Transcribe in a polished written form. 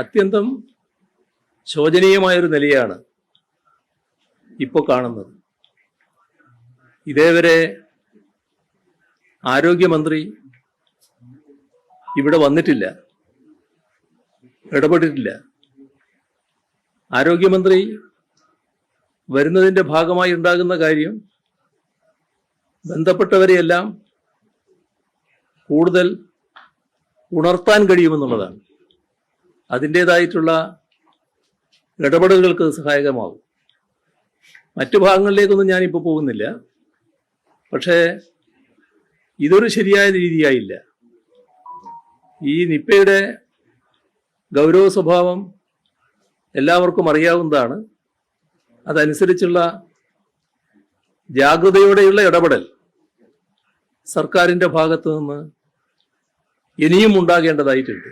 അത്യന്തം ശോചനീയമായൊരു നിലയാണ് ഇപ്പോൾ കാണുന്നത്. ഇതേവരെ ആരോഗ്യമന്ത്രി ഇവിടെ വന്നിട്ടില്ല, ഇടപെട്ടിട്ടില്ല. ആരോഗ്യമന്ത്രി വരുന്നതിൻ്റെ ഭാഗമായി ഉണ്ടാകുന്ന കാര്യം ബന്ധപ്പെട്ടവരെയെല്ലാം കൂടുതൽ ഉണർത്താൻ കഴിയുമെന്നുള്ളതാണ്. അതിൻ്റേതായിട്ടുള്ള ഇടപെടലുകൾക്ക് സഹായകമാകും. മറ്റു ഭാഗങ്ങളിലേക്കൊന്നും ഞാനിപ്പോൾ പോകുന്നില്ല. പക്ഷേ ഇതൊരു ശരിയായ രീതിയായില്ല. ഈ നിപ്പയുടെ ഗൗരവ സ്വഭാവം എല്ലാവർക്കും അറിയാവുന്നതാണ്. അതനുസരിച്ചുള്ള ജാഗ്രതയോടെയുള്ള ഇടപെടൽ സർക്കാരിൻ്റെ ഭാഗത്തു നിന്ന് ഇനിയും ഉണ്ടാകേണ്ടതായിട്ടുണ്ട്.